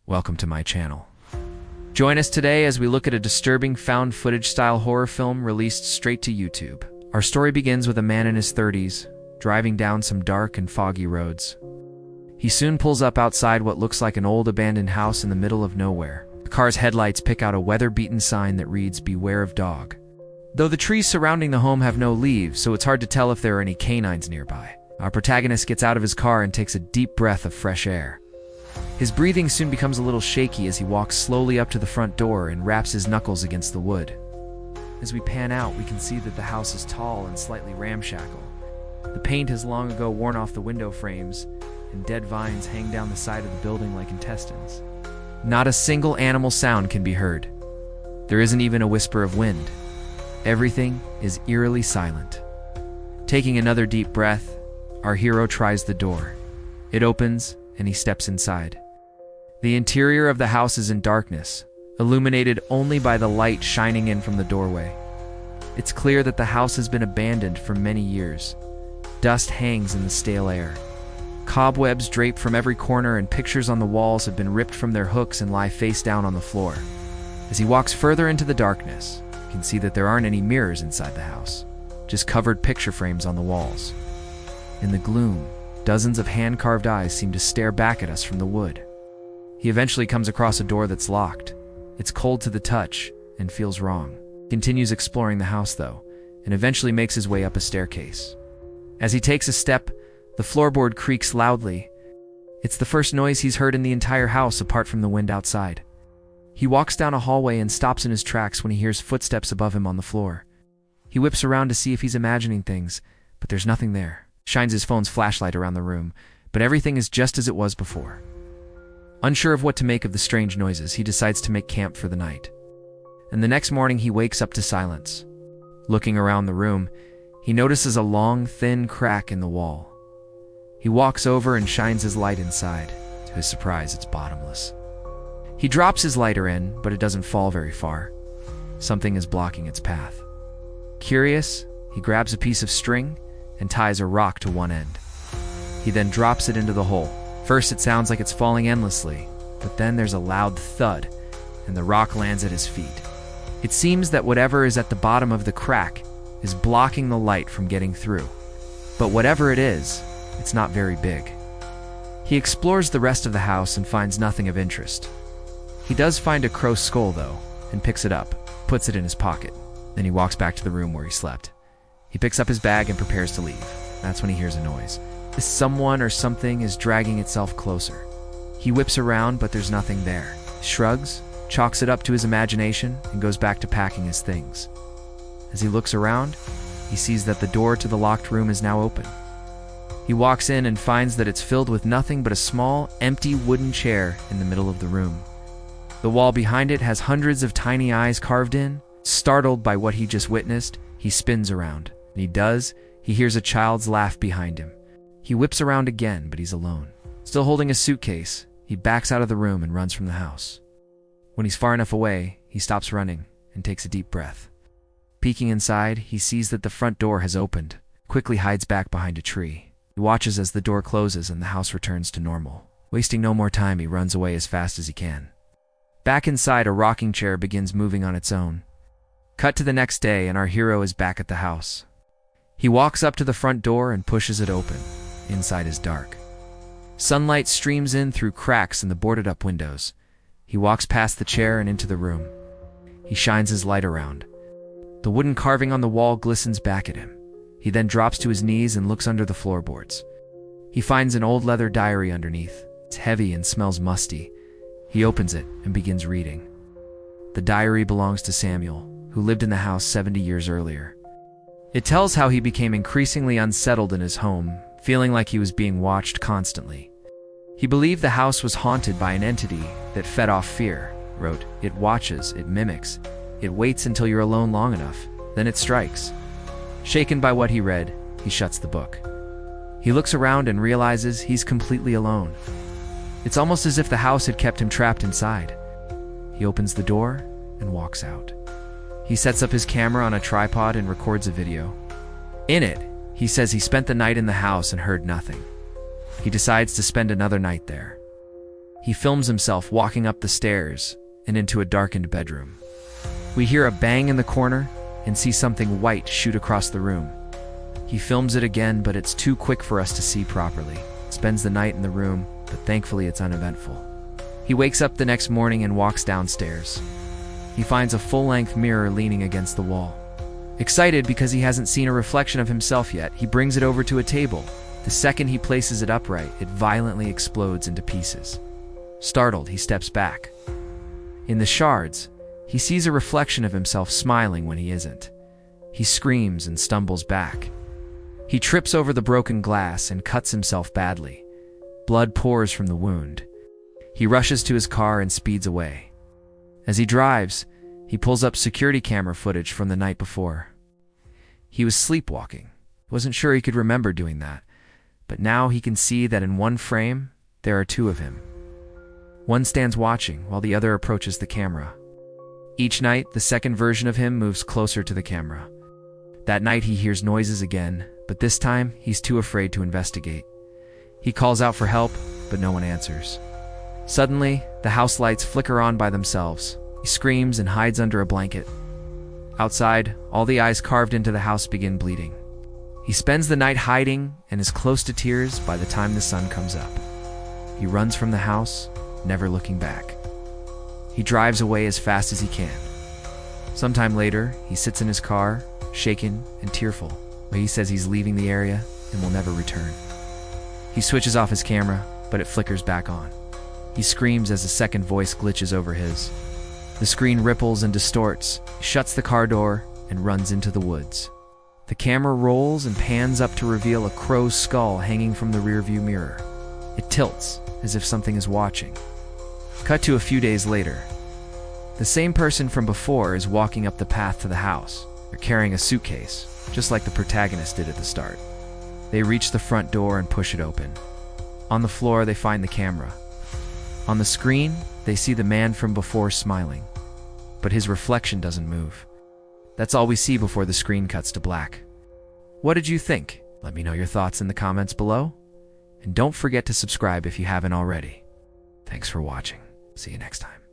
welcome to my channel. Join us today as we look at a disturbing found footage style horror film released straight to YouTube. Our story begins with a man in his 30s, driving down some dark and foggy roads. He soon pulls up outside what looks like an old abandoned house in the middle of nowhere. The car's headlights pick out a weather-beaten sign that reads, "Beware of dog." Though the trees surrounding the home have no leaves, so it's hard to tell if there are any canines nearby. Our protagonist gets out of his car and takes a deep breath of fresh air. His breathing soon becomes a little shaky as he walks slowly up to the front door and raps his knuckles against the wood. As we pan out, we can see that the house is tall and slightly ramshackle. The paint has long ago worn off the window frames, and dead vines hang down the side of the building like intestines. Not a single animal sound can be heard. There isn't even a whisper of wind. Everything is eerily silent. Taking another deep breath, our hero tries the door. It opens, and he steps inside. The interior of the house is in darkness, illuminated only by the light shining in from the doorway. It's clear that the house has been abandoned for many years. Dust hangs in the stale air. Cobwebs drape from every corner, and pictures on the walls have been ripped from their hooks and lie face down on the floor. As he walks further into the darkness, you can see that there aren't any mirrors inside the house, just covered picture frames on the walls. In the gloom, dozens of hand-carved eyes seem to stare back at us from the wood. He eventually comes across a door that's locked. It's cold to the touch and feels wrong. He continues exploring the house, though, and eventually makes his way up a staircase. As he takes a step, the floorboard creaks loudly. It's the first noise he's heard in the entire house apart from the wind outside. He walks down a hallway and stops in his tracks when he hears footsteps above him on the floor. He whips around to see if he's imagining things, but there's nothing there. Shines his phone's flashlight around the room, but everything is just as it was before. Unsure of what to make of the strange noises, he decides to make camp for the night. And the next morning he wakes up to silence. Looking around the room, he notices a long, thin crack in the wall. He walks over and shines his light inside. To his surprise, it's bottomless. He drops his lighter in, but it doesn't fall very far. Something is blocking its path. Curious, he grabs a piece of string and ties a rock to one end. He then drops it into the hole. First, it sounds like it's falling endlessly, but then there's a loud thud, and the rock lands at his feet. It seems that whatever is at the bottom of the crack is blocking the light from getting through. But whatever it is, it's not very big. He explores the rest of the house and finds nothing of interest. He does find a crow's skull, though, and picks it up, puts it in his pocket. Then he walks back to the room where he slept. He picks up his bag and prepares to leave. That's when he hears a noise. Someone or something is dragging itself closer. He whips around, but there's nothing there. Shrugs, chalks it up to his imagination, and goes back to packing his things. As he looks around, he sees that the door to the locked room is now open. He walks in and finds that it's filled with nothing but a small, empty wooden chair in the middle of the room. The wall behind it has hundreds of tiny eyes carved in. Startled by what he just witnessed, he spins around. He hears a child's laugh behind him. He whips around again, but he's alone. Still holding a suitcase, he backs out of the room and runs from the house. When he's far enough away, he stops running and takes a deep breath. Peeking inside, he sees that the front door has opened, quickly hides back behind a tree. He watches as the door closes and the house returns to normal. Wasting no more time, he runs away as fast as he can. Back inside, a rocking chair begins moving on its own. Cut to the next day, and our hero is back at the house. He walks up to the front door and pushes it open. Inside is dark. Sunlight streams in through cracks in the boarded-up windows. He walks past the chair and into the room. He shines his light around. The wooden carving on the wall glistens back at him. He then drops to his knees and looks under the floorboards. He finds an old leather diary underneath. It's heavy and smells musty. He opens it and begins reading. The diary belongs to Samuel, who lived in the house 70 years earlier. It tells how he became increasingly unsettled in his home, feeling like he was being watched constantly. He believed the house was haunted by an entity that fed off fear. Wrote, "It watches, it mimics, it waits until you're alone long enough, then it strikes." Shaken by what he read, he shuts the book. He looks around and realizes he's completely alone. It's almost as if the house had kept him trapped inside. He opens the door and walks out. He sets up his camera on a tripod and records a video. In it, he says he spent the night in the house and heard nothing. He decides to spend another night there. He He films himself walking up the stairs and into a darkened bedroom. We hear a bang in the corner and see something white shoot across the room. He films it again, but it's too quick for us to see properly. Spends the night in the room, but thankfully it's uneventful. He wakes up the next morning and walks downstairs. He finds a full-length mirror leaning against the wall. Excited because he hasn't seen a reflection of himself yet, he brings it over to a table. The second he places it upright, it violently explodes into pieces. Startled, he steps back. In the shards, he sees a reflection of himself smiling when he isn't. He screams and stumbles back. He trips over the broken glass and cuts himself badly. Blood pours from the wound. He rushes to his car and speeds away. As he drives, he pulls up security camera footage from the night before. He was sleepwalking. Wasn't sure he could remember doing that, but now he can see that in one frame, there are two of him. One stands watching while the other approaches the camera. Each night, the second version of him moves closer to the camera. That night, he hears noises again, but this time, he's too afraid to investigate. He calls out for help, but no one answers. Suddenly, the house lights flicker on by themselves. He screams and hides under a blanket. Outside, all the eyes carved into the house begin bleeding. He spends the night hiding and is close to tears by the time the sun comes up. He runs from the house, never looking back. He drives away as fast as he can. Sometime later, he sits in his car, shaken and tearful, but he says he's leaving the area and will never return. He switches off his camera, but it flickers back on. He screams as a second voice glitches over his. The screen ripples and distorts, shuts the car door, and runs into the woods. The camera rolls and pans up to reveal a crow's skull hanging from the rearview mirror. It tilts, as if something is watching. Cut to a few days later. The same person from before is walking up the path to the house. They're carrying a suitcase, just like the protagonist did at the start. They reach the front door and push it open. On the floor, they find the camera. On the screen, they see the man from before smiling, but his reflection doesn't move. That's all we see before the screen cuts to black. What did you think? Let me know your thoughts in the comments below. And don't forget to subscribe if you haven't already. Thanks for watching. See you next time.